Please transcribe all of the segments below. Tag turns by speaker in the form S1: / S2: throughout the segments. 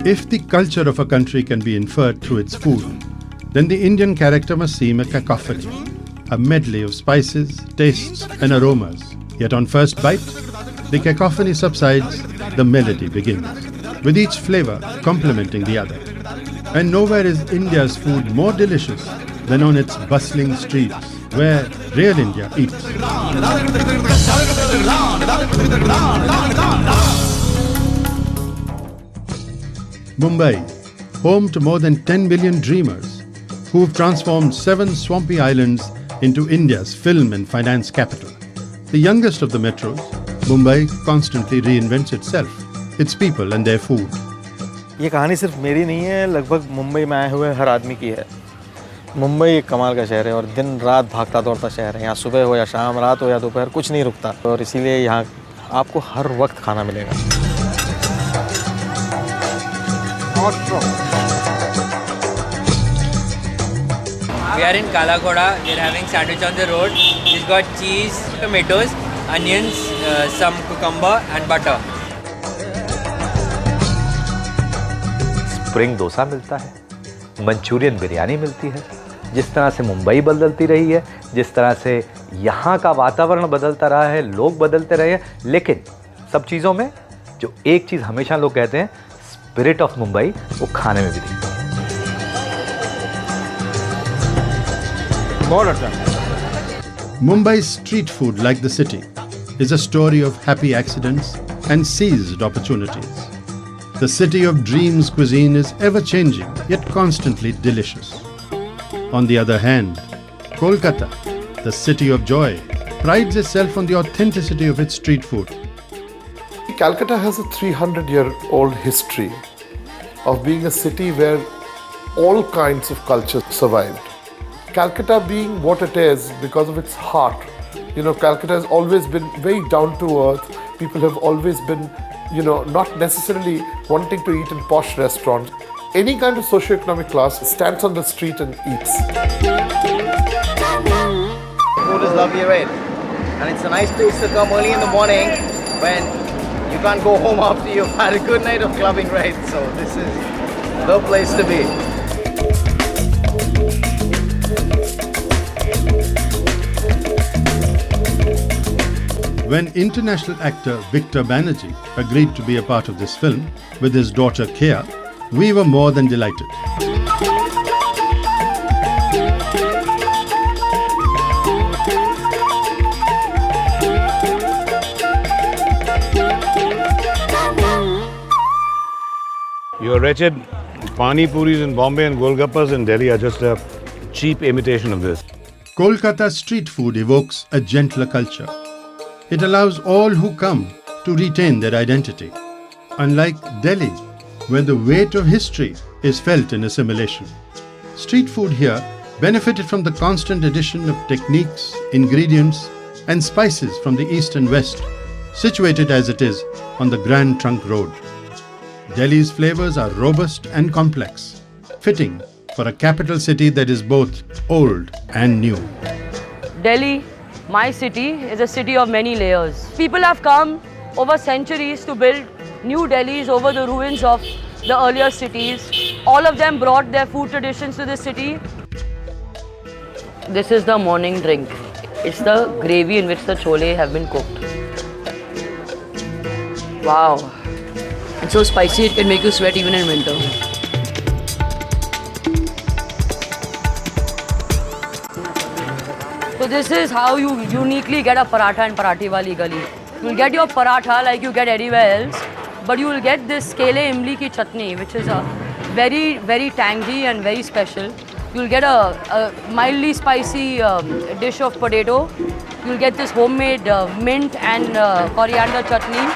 S1: If the culture of a country can be inferred through its food, then the Indian character must seem a cacophony, a medley of spices, tastes and aromas. Yet on first bite, the cacophony subsides, the melody begins, with each flavor complementing the other. And nowhere is India's food more delicious than on its bustling streets, where real India eats. Mumbai, home to more than 10 million dreamers who've transformed 7 swampy islands into India's film and finance capital. The youngest of the metros, Mumbai constantly reinvents itself, its people and their food.
S2: ये कहानी सिर्फ मेरी नहीं है, लगभग मुंबई में आए हुए हर आदमी की है। मुंबई एक कमाल का शहर है और दिन रात भागता दौड़ता शहर है। यहाँ सुबह हो या शाम, रात हो या दोपहर, कुछ नहीं रुकता और इसीलिए यहाँ आपको हर वक्त खाना मिलेगा।
S3: We are in Kalakoda. We are having sandwich on the road. It's got cheese, tomatoes, onions, some cucumber and butter.
S4: Spring dosa मिलता है, मंचूरियन बिरयानी मिलती है। जिस तरह से मुंबई बदलती रही है, जिस तरह से यहाँ का वातावरण बदलता रहा है, लोग बदलते रहे हैं, लेकिन सब चीज़ों में जो एक चीज़ हमेशा लोग कहते हैं, स्पिरिट ऑफ मुंबई, वो खाने में भी दिखती है।
S2: बहुत अच्छा।
S1: Mumbai's street food, like the city, is a story of happy accidents and seized opportunities. The city of dreams cuisine is ever-changing, yet constantly delicious. On the other hand, Kolkata, the city of joy, prides itself on the authenticity of its street food.
S5: Calcutta has a 300-year-old history of being a city where all kinds of culture survived. Calcutta being what it is because of its heart. You know, Calcutta has always been very down to earth. People have always been, not necessarily wanting to eat in posh restaurants. Any kind of socio-economic class stands on the street and eats.
S6: Food is lovely, right? And it's a nice place to come early in the morning when you can't go home after you've had a good night of clubbing, right? So this is the place to be.
S1: When international actor Victor Banerjee agreed to be a part of this film with his daughter Kea, we were more than delighted.
S7: Your wretched Pani Puris in Bombay and Golgappas in Delhi are just a cheap imitation of this.
S1: Kolkata street food evokes a gentler culture. It allows all who come to retain their identity. Unlike Delhi, where the weight of history is felt in assimilation. Street food here benefited from the constant addition of techniques, ingredients and spices from the east and west, situated as it is on the Grand Trunk Road. Delhi's flavors are robust and complex, fitting for a capital city that is both old and new.
S8: Delhi, my city, is a city of many layers. People have come over centuries to build new Delhis over the ruins of the earlier cities. All of them brought their food traditions to the city. This is the morning drink. It's the gravy in which the chole have been cooked. Wow. It's so spicy it can make you sweat even in winter. So this is how you uniquely get a paratha in Parathi Wali Gali. You'll get your paratha like you get anywhere else, but you will get this kele imli ki chutney, which is a very, very tangy and very special. You'll get a mildly spicy dish of potato. You'll get this homemade mint and coriander chutney.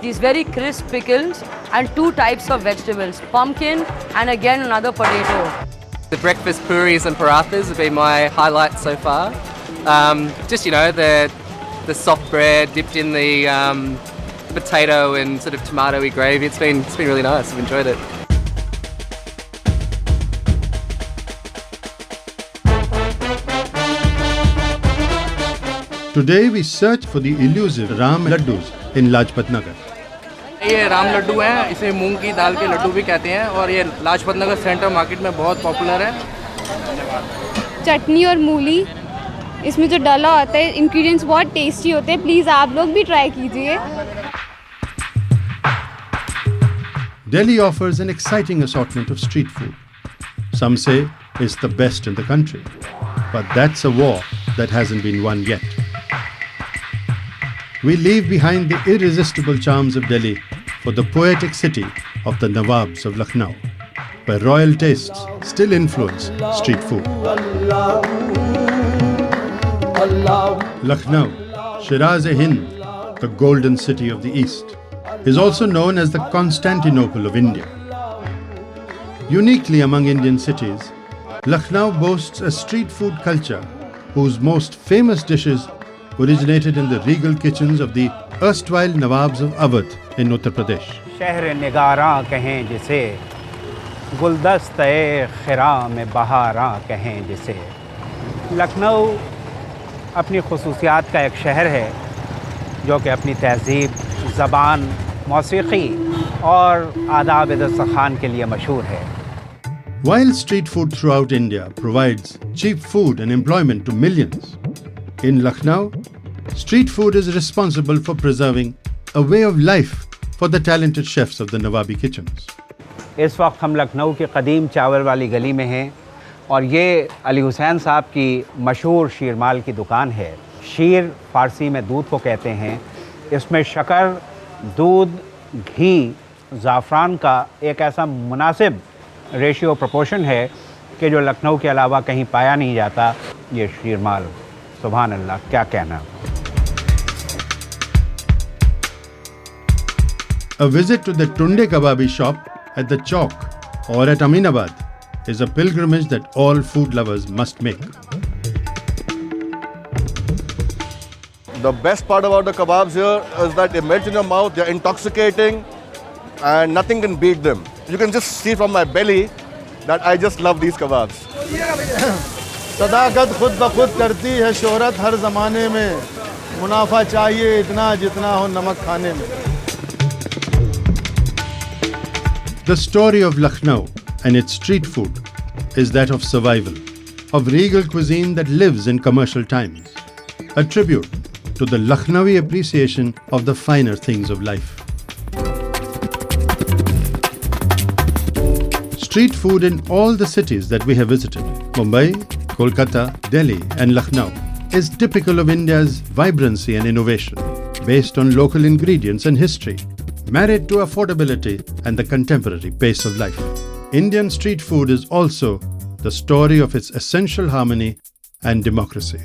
S8: These very crisp pickles and 2 types of vegetables, pumpkin and again another potato.
S9: The breakfast puris and parathas have been my highlight so far. Just, the soft bread dipped in the potato and sort of tomatoey gravy. It's been really nice. I've enjoyed it.
S1: Today we search for the elusive Ram Laddus in Lajpat Nagar.
S10: ये राम लड्डू हैं, इसे मूंग की दाल के लड्डू भी कहते हैं और ये लाजपत नगर सेंटर मार्केट में बहुत पॉपुलर है।
S11: चटनी और मूली इसमें जो डाला होता है, इंग्रेडिएंट्स बहुत टेस्टी होते हैं, प्लीज़ आप लोग भी ट्राई कीजिए।
S1: Delhi offers an exciting assortment of street food. Some say it's the best in the country, but that's a war that hasn't been won yet. We leave behind the irresistible charms of Delhi for the poetic city of the Nawabs of Lucknow, where royal tastes still influence street food. Lucknow, Shiraz-e-Hind, the golden city of the East, is also known as the Constantinople of India. Uniquely among Indian cities, Lucknow boasts a street food culture whose most famous dishes originated in the regal kitchens of the erstwhile Nawabs of Awadh in Uttar Pradesh.
S12: शहर निगारां कहें जिसे, गुलदस्ते खिरां में बहारां कहें जिसे। लखनऊ अपनी खुसूसियात का एक शहर है जो कि अपनी तहज़ीब, ज़बान, मौसीक़ी और आदाब-ए-दस्तरख़्वान के लिए मशहूर है।
S1: While street food throughout India provides cheap food and employment to millions, in Lucknow, street food is responsible for preserving a way of life for the talented chefs of the Nawabi kitchens.
S12: इस वक्त हम लखनऊ की कदीम चावल वाली गली में हैं और ये अली हुसैन साहब की मशहूर शीरमाल की दुकान है। शीर फ़ारसी में दूध को कहते हैं। इसमें शक्कर, दूध, घी, ज़ाफ़रान का एक ऐसा मुनासिब रेशियो प्रोपोर्शन है कि जो लखनऊ के अलावा कहीं पाया नहीं जाता। ये शीरमाल, सुभान अल्लाह, क्या कहना।
S1: A visit to the Tunde Kababi shop at the Chowk or at Aminabad is a pilgrimage that all food lovers must make.
S13: The best part about the kebabs here is that they melt in your mouth, they're intoxicating and nothing can beat them. You can just see from my belly that I just love these kebabs.
S14: सदाकत खुद ब खुद करती है शोहरत हर ज़माने में, मुनाफा चाहिए इतना जितना हो नमक खाने में।
S1: The story of Lucknow and its street food is that of survival, of regal cuisine that lives in commercial times, a tribute to the Lucknowi appreciation of the finer things of life. Street food in all the cities that we have visited, Mumbai, Kolkata, Delhi and Lucknow, is typical of India's vibrancy and innovation, based on local ingredients and history, married to affordability and the contemporary pace of life. Indian street food is also the story of its essential harmony and democracy.